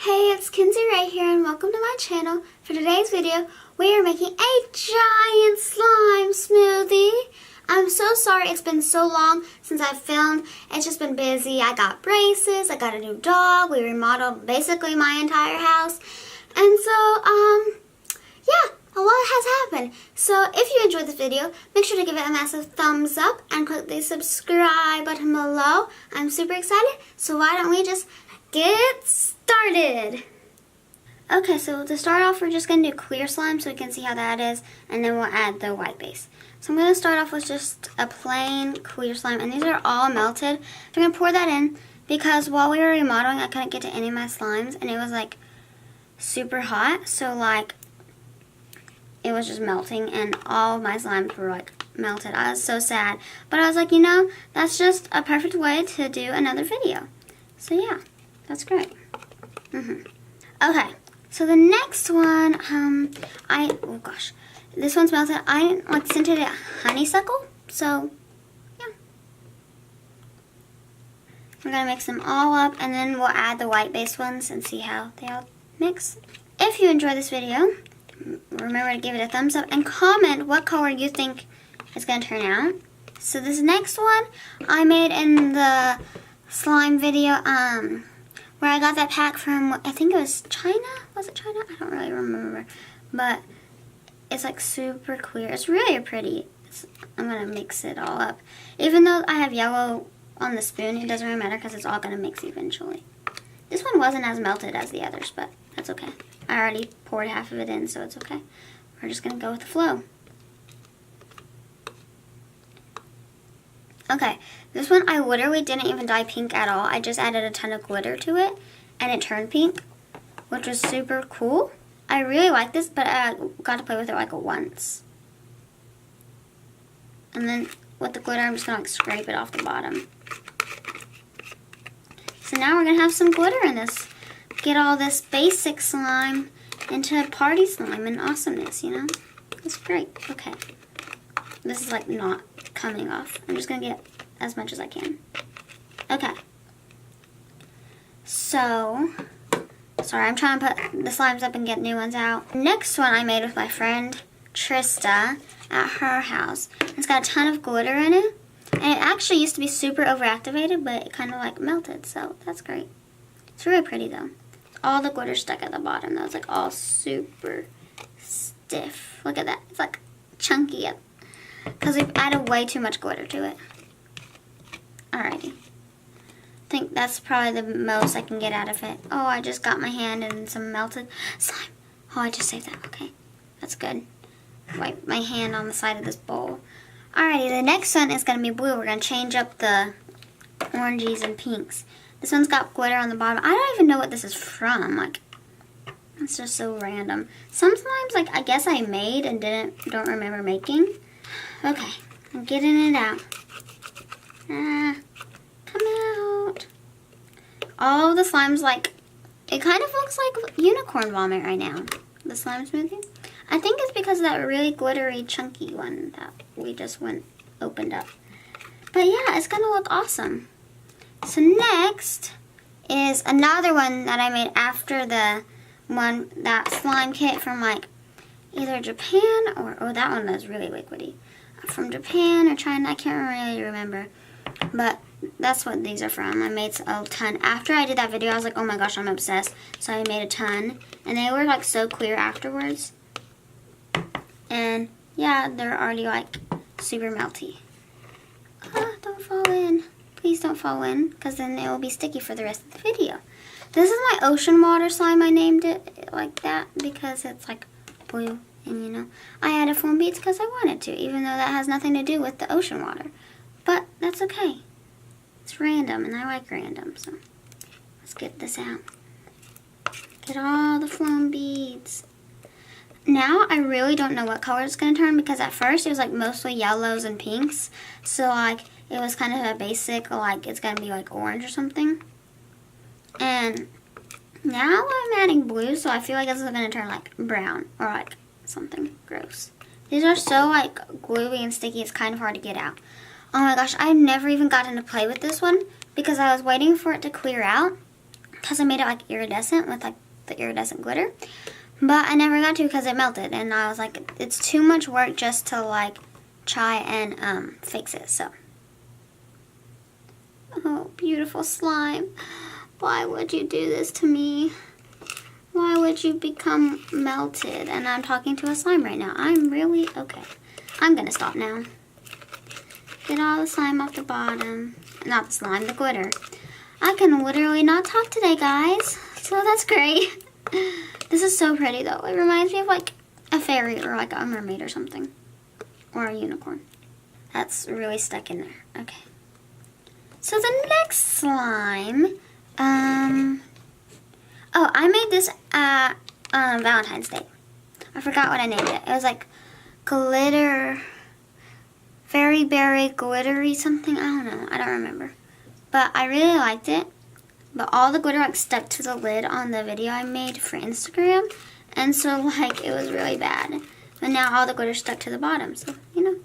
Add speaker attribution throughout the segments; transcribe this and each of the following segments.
Speaker 1: Hey, it's Kenzie right here and welcome to my channel. For today's video, we are making a giant slime smoothie. I'm so sorry it's been so long since I filmed. It's just been busy. I got braces, I got a new dog, we remodeled basically my entire house. And so, yeah, a lot has happened. So if you enjoyed this video, make sure to give it a massive thumbs up and click the subscribe button below. I'm super excited, so why don't we just get started. Okay, so to start off, we're just going to do clear slime so we can see how that is, and then we'll add the white base. So I'm going to start off with just a plain clear slime, and these are all melted. So I'm going to pour that in because while we were remodeling, I couldn't get to any of my slimes, and it was like super hot, so like it was just melting, and all of my slimes were like melted. I was so sad, but I was like, you know, that's just a perfect way to do another video. So yeah. That's great. Okay, so the next one, oh gosh, this one's melted. I like scented it honeysuckle, so yeah. We're gonna mix them all up, and then we'll add the white base ones and see how they all mix. If you enjoy this video, remember to give it a thumbs up and comment what color you think it's gonna turn out. So this next one I made in the slime video, where I got that pack from, I think it was China? Was it China? I don't really remember. But it's like super clear. It's really pretty. I'm going to mix it all up. Even though I have yellow on the spoon, it doesn't really matter because it's all going to mix eventually. This one wasn't as melted as the others, but that's okay. I already poured half of it in, so it's okay. We're just going to go with the flow. Okay, this one I literally didn't even dye pink at all. I just added a ton of glitter to it, and it turned pink, which was super cool. I really like this, but I got to play with it like once. And then with the glitter, I'm just going to like scrape it off the bottom. So now we're going to have some glitter in this. Get all this basic slime into party slime and awesomeness, you know? It's great. Okay. This is like not coming off. I'm just going to get as much as I can. Okay. So, sorry, I'm trying to put the slimes up and get new ones out. Next one I made with my friend Trista at her house. It's got a ton of glitter in it. And it actually used to be super overactivated, but it kind of like melted, so that's great. It's really pretty though. All the glitter stuck at the bottom. That was like all super stiff. Look at that. It's like chunky because we've added way too much glitter to it. Alrighty. I think that's probably the most I can get out of it. Oh, I just got my hand in some melted slime. Oh, I just saved that. Okay. That's good. Wipe my hand on the side of this bowl. Alrighty, the next one is going to be blue. We're going to change up the oranges and pinks. This one's got glitter on the bottom. I don't even know what this is from. Like, it's just so random. Some slimes, like, I guess I made and don't remember making. Okay, I'm getting it out. Come out. All of the slimes, like, it kind of looks like unicorn vomit right now. The slime smoothie. I think it's because of that really glittery, chunky one that we just opened up. But yeah, it's gonna look awesome. So next is another one that I made after that slime kit from like either Japan or, oh, that one was really liquidy. From Japan or China, I can't really remember. But that's what these are from. I made a ton. After I did that video, I was like, oh my gosh, I'm obsessed. So I made a ton. And they were like so clear afterwards. And yeah, they're already like super melty. Don't fall in. Please don't fall in, because then it will be sticky for the rest of the video. This is my ocean water slime. I named it like that because it's like blue. And you know, I added foam beads because I wanted to, even though that has nothing to do with the ocean water. But that's okay. It's random, and I like random, so let's get this out. Get all the foam beads. Now, I really don't know what color it's going to turn, because at first it was like mostly yellows and pinks. So like, it was kind of a basic, like it's going to be like orange or something. And now I'm adding blue, so I feel like it's going to turn like brown or like something gross. These are so like gluey and sticky, it's kind of hard to get out. Oh my gosh, I've never even gotten to play with this one because I was waiting for it to clear out. because I made it like iridescent with like the iridescent glitter. But I never got to because it melted, and I was like, it's too much work just to like try and fix it. So, oh, beautiful slime. Why would you do this to me? Why would you become melted? And I'm talking to a slime right now. I'm really, okay. I'm gonna stop now. Get all the slime off the bottom. Not the slime, the glitter. I can literally not talk today, guys. So that's great. This is so pretty though. It reminds me of like a fairy or like a mermaid or something. Or a unicorn. That's really stuck in there. Okay. So the next slime, oh, I made this at Valentine's Day. I forgot what I named it. It was like glitter, fairy berry glittery something. I don't know. I don't remember. But I really liked it. But all the glitter like stuck to the lid on the video I made for Instagram. And so like it was really bad. But now all the glitter stuck to the bottom. So, you know,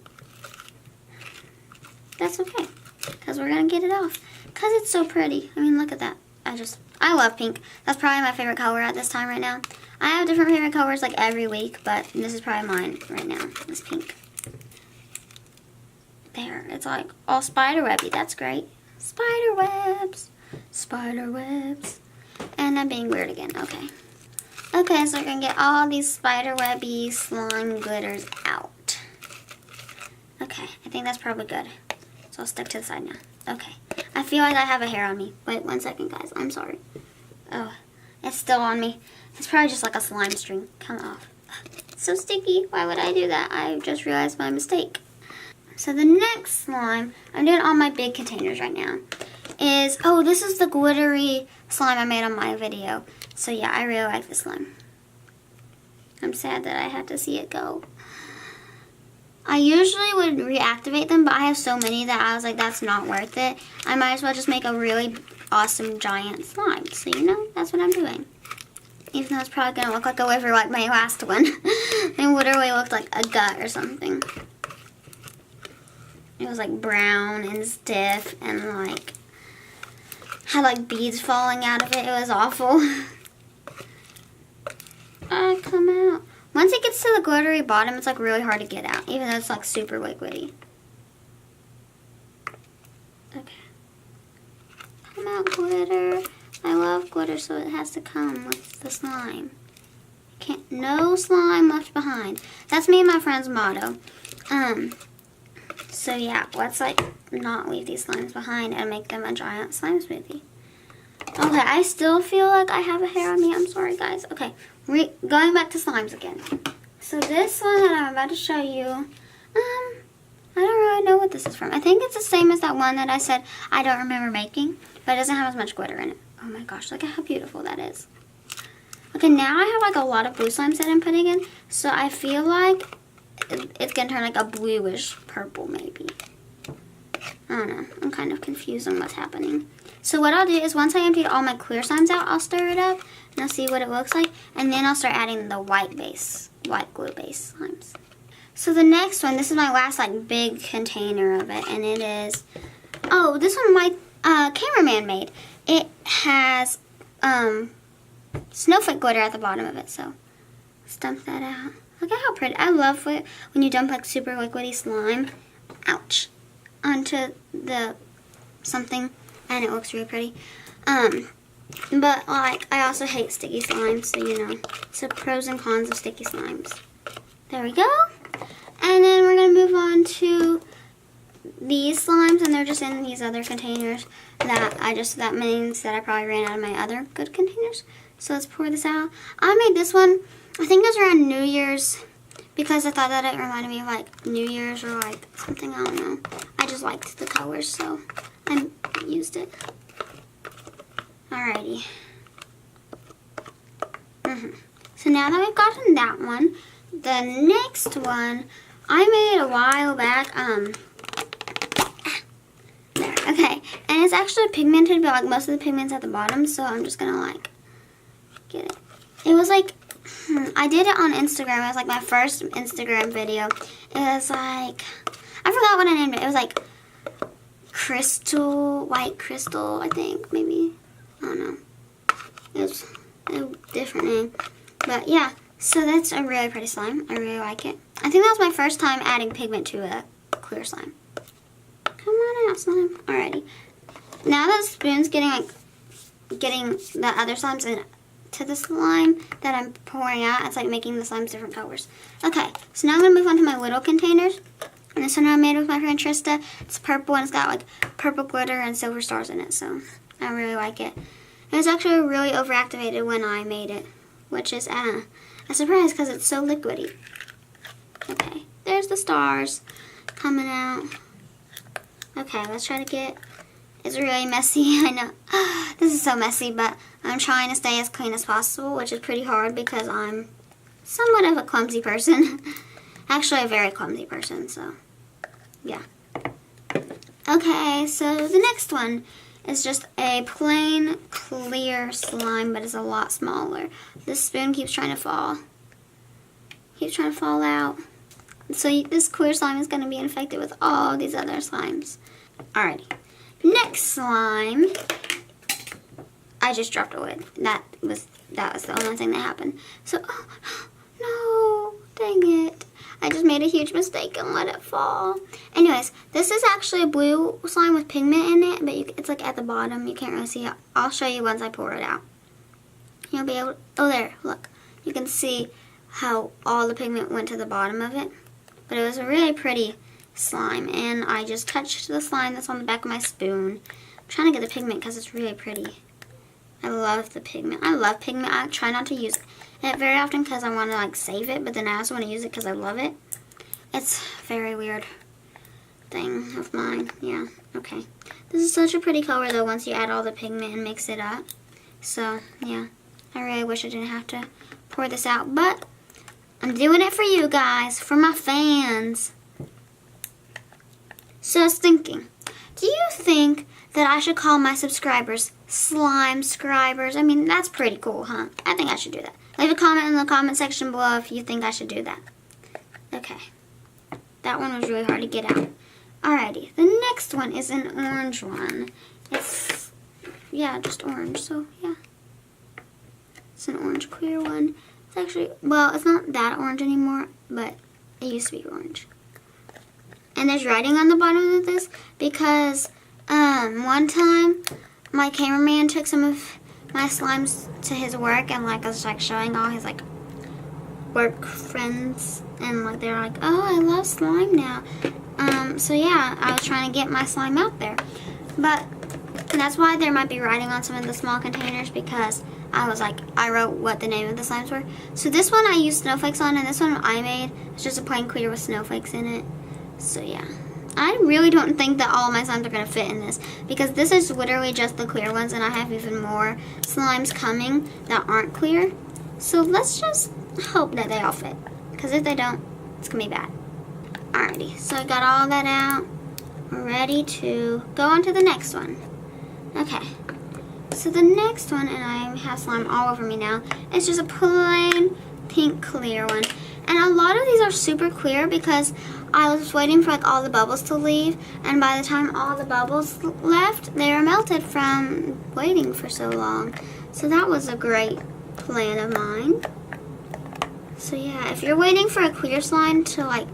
Speaker 1: that's okay. Because we're going to get it off. Because it's so pretty. I mean, look at that. I love pink. That's probably my favorite color at this time right now. I have different favorite colors like every week, but this is probably mine right now. This pink. There. It's like all spider webby. That's great. Spider webs. Spider webs. And I'm being weird again. Okay. Okay, so we're going to get all these spider webby slime glitters out. Okay. I think that's probably good. So I'll stick to the side now. Okay. I feel like I have a hair on me. Wait 1 second, guys. I'm sorry. Oh, it's still on me. It's probably just like a slime string. Come off. It's so sticky. Why would I do that? I just realized my mistake. So the next slime, I'm doing all my big containers right now, is, oh, this is the glittery slime I made on my video. So yeah, I really like this slime. I'm sad that I had to see it go. I usually would reactivate them, but I have so many that I was like, that's not worth it. I might as well just make a really awesome giant slime. So, you know, that's what I'm doing. Even though it's probably going to look like a liver like my last one. It literally looked like a gut or something. It was like brown and stiff and like had like beads falling out of it. It was awful. Come out. Once it gets to the glittery bottom, it's like really hard to get out, even though it's like super liquidy. Okay. Come out, glitter. I love glitter, so it has to come with the slime. No slime left behind. That's me and my friend's motto. So yeah, let's like not leave these slimes behind and make them a giant slime smoothie. Okay, I still feel like I have a hair on me. I'm sorry, guys. Okay, going back to slimes again. So this one that I'm about to show you, I don't really know what this is from. I think it's the same as that one that I said I don't remember making, but it doesn't have as much glitter in it. Oh my gosh, look at how beautiful that is. Okay, now I have like a lot of blue slimes that I'm putting in, so I feel like it's gonna turn like a bluish purple maybe. I don't know. I'm kind of confused on what's happening. So what I'll do is once I empty all my clear slimes out, I'll stir it up and I'll see what it looks like. And then I'll start adding the white glue base slimes. So the next one, this is my last like big container of it. And it is, oh, this one my cameraman made. It has snowflake glitter at the bottom of it. So let's dump that out. Look at how pretty. I love it when you dump like super liquidy slime. Ouch. Onto the something and it looks really pretty. But like I also hate sticky slimes, so you know. So pros and cons of sticky slimes. There we go. And then we're gonna move on to these slimes, and they're just in these other containers that means that I probably ran out of my other good containers. So let's pour this out. I made this one, I think it was around New Year's, because I thought that it reminded me of like New Year's or like something, I don't know. I just liked the colors, so I used it. Alrighty. So now that we've gotten that one, the next one I made a while back. There, okay. And it's actually pigmented, but like most of the pigment's at the bottom, so I'm just gonna like get it. It was like, I did it on Instagram. It was like my first Instagram video. It was like, I forgot what I named it. It was like white crystal, I think, maybe. I don't know. It's a different name. But yeah, so that's a really pretty slime. I really like it. I think that was my first time adding pigment to a clear slime. Come on out, slime. Alrighty. Now that the spoon's getting the other slimes into the slime that I'm pouring out, it's like making the slimes different colors. Okay, so now I'm going to move on to my little containers. And this one I made with my friend Trista. It's purple and it's got like purple glitter and silver stars in it, so I really like it. It was actually really overactivated when I made it, which is a surprise because it's so liquidy. Okay, there's the stars coming out. Okay, let's try to get... It's really messy, I know. This is so messy, but I'm trying to stay as clean as possible, which is pretty hard because I'm somewhat of a clumsy person. Actually, a very clumsy person, so yeah. Okay, so the next one is just a plain clear slime, but it's a lot smaller. This spoon keeps trying to fall. Keeps trying to fall out. So this clear slime is going to be infected with all these other slimes. Alrighty. Next slime. I just dropped a lid. That was the only thing that happened. So, oh, no, dang it. I just made a huge mistake and let it fall. Anyways, this is actually a blue slime with pigment in it, but it's like at the bottom. You can't really see it. I'll show you once I pour it out. You'll be able to, oh there, look. You can see how all the pigment went to the bottom of it. But it was a really pretty slime, and I just touched the slime that's on the back of my spoon. I'm trying to get the pigment because it's really pretty. I love the pigment. I love pigment. I try not to use it very often because I want to like save it, but then I also want to use it because I love it. It's a very weird thing of mine. Yeah, okay. This is such a pretty color though once you add all the pigment and mix it up. So, yeah. I really wish I didn't have to pour this out, but I'm doing it for you guys, for my fans. So I was thinking, do you think that I should call my subscribers slime scribers? I mean, that's pretty cool, huh? I think I should do that. Leave a comment in the comment section below if you think I should do that. Okay. That one was really hard to get out. Alrighty. The next one is an orange one. It's, yeah, just orange. So, yeah. It's an orange clear one. It's actually, well, it's not that orange anymore, but it used to be orange. And there's writing on the bottom of this because one time my cameraman took some of my slimes to his work and like I was like showing all his like work friends and like they're like, oh, I love slime now. So yeah, I was trying to get my slime out there. But that's why there might be writing on some of the small containers because I wrote what the name of the slimes were. So this one I used snowflakes on, and this one I made. It's just a plain clear with snowflakes in it. So yeah, I really don't think that all of my slimes are going to fit in this because this is literally just the clear ones and I have even more slimes coming that aren't clear. So let's just hope that they all fit because if they don't, it's going to be bad. Alrighty, so I got all that out. We're ready to go on to the next one. Okay, so the next one, and I have slime all over me now, it's just a plain pink clear one. And a lot of these are super clear because I was waiting for like all the bubbles to leave, and by the time all the bubbles left, they were melted from waiting for so long. So that was a great plan of mine. So yeah, if you're waiting for a clear slime to like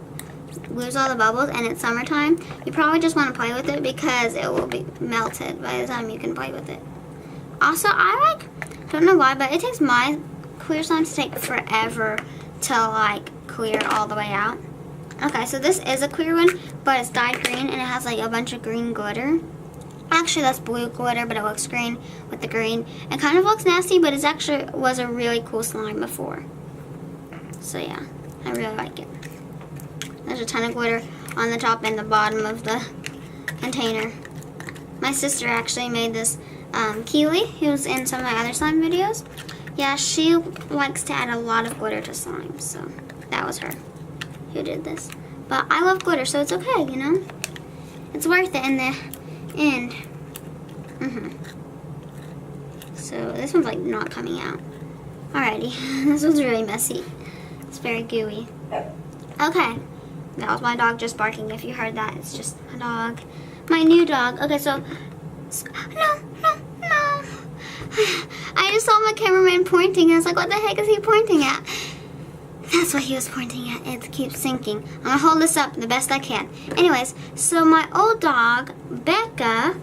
Speaker 1: lose all the bubbles and it's summertime, you probably just want to play with it because it will be melted by the time you can play with it. Also, I don't know why, but it takes my clear slimes to take forever to like clear all the way out. Okay, so this is a clear one, but it's dyed green and it has like a bunch of green glitter. Actually, that's blue glitter, but it looks green with the green. It kind of looks nasty, but it actually was a really cool slime before. So yeah, I really like it. There's a ton of glitter on the top and the bottom of the container. My sister actually made this Keely, who's in some of my other slime videos. Yeah, she likes to add a lot of glitter to slime, so that was her who did this. But I love glitter, so it's okay, you know? It's worth it in the end. So this one's like not coming out. Alrighty, this one's really messy. It's very gooey. Okay, that was my dog just barking. If you heard that, it's just a dog. My new dog. Okay, so, no. I just saw my cameraman pointing. I was like, what the heck is he pointing at? That's what he was pointing at. It keeps sinking. I'm gonna hold this up the best I can. Anyways, so my old dog, Becca,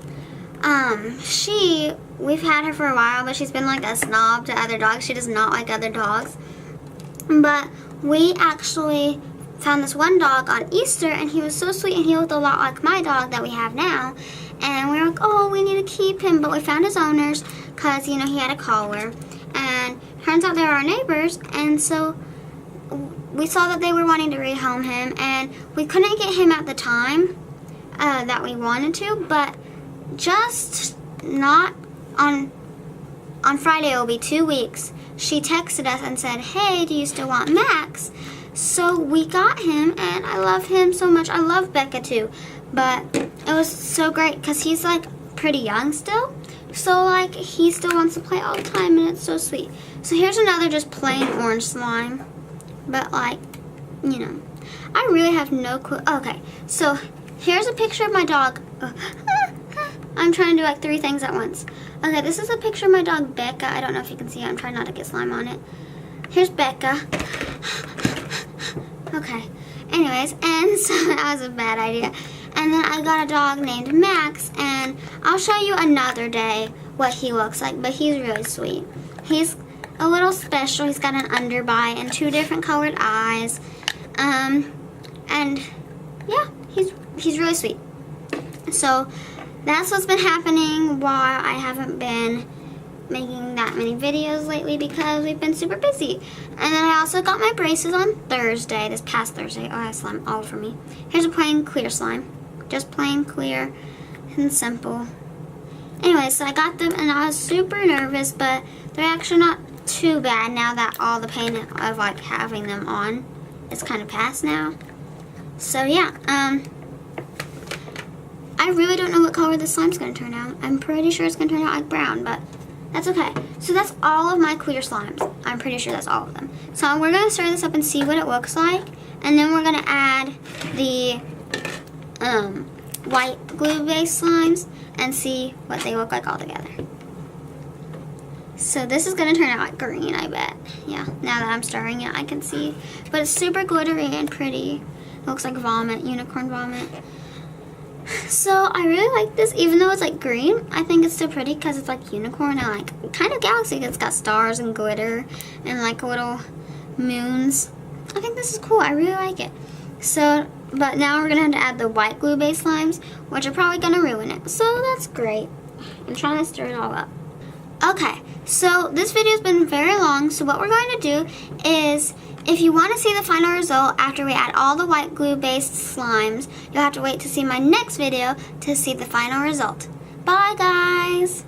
Speaker 1: we've had her for a while, but she's been like a snob to other dogs. She does not like other dogs. But we actually found this one dog on Easter, and he was so sweet, and he looked a lot like my dog that we have now. And we were like, oh, we need to keep him. But we found his owners because, you know, he had a collar. And turns out they were our neighbors, and so we saw that they were wanting to rehome him, and we couldn't get him at the time that we wanted to, but just not on Friday, it will be 2 weeks. She texted us and said, hey, do you still want Max? So we got him, and I love him so much. I love Becca too, but it was so great because he's like pretty young still. So like he still wants to play all the time, and it's so sweet. So here's another just plain orange slime. But like, you know, I really have no clue. Okay, so here's a picture of my dog. I'm trying to do like 3 things at once. Okay, this is a picture of my dog, Becca. I don't know if you can see it. I'm trying not to get slime on it. Here's Becca. Okay, anyways, and so that was a bad idea. And then I got a dog named Max, and I'll show you another day what he looks like, but he's really sweet. He's a little special. He's got an underbite and 2 different colored eyes. And yeah, he's really sweet. So that's what's been happening while I haven't been making that many videos lately because we've been super busy. And then I also got my braces on Thursday, this past Thursday. Oh, I have slime all over me. Here's a plain clear slime. Just plain clear and simple. Anyway, so I got them and I was super nervous, but they're actually not too bad now that all the pain of like having them on is kind of past now. So yeah, I really don't know what color this slime's gonna turn out. I'm pretty sure it's gonna turn out like brown, but that's okay. So that's all of my clear slimes. I'm pretty sure that's all of them. So we're gonna stir this up and see what it looks like, and then we're gonna add the white glue-based slimes and see what they look like all together. So this is gonna turn out like green, I bet. Yeah, now that I'm stirring it, I can see. But it's super glittery and pretty. It looks like vomit, unicorn vomit. So I really like this, even though it's like green. I think it's still pretty because it's like unicorn and like kind of galaxy. It's got stars and glitter and like little moons. I think this is cool. I really like it. So, but now we're gonna have to add the white glue-based slimes, which are probably gonna ruin it. So that's great. I'm trying to stir it all up. Okay, so this video has been very long. So what we're going to do is, if you want to see the final result after we add all the white glue-based slimes, you'll have to wait to see my next video to see the final result. Bye, guys!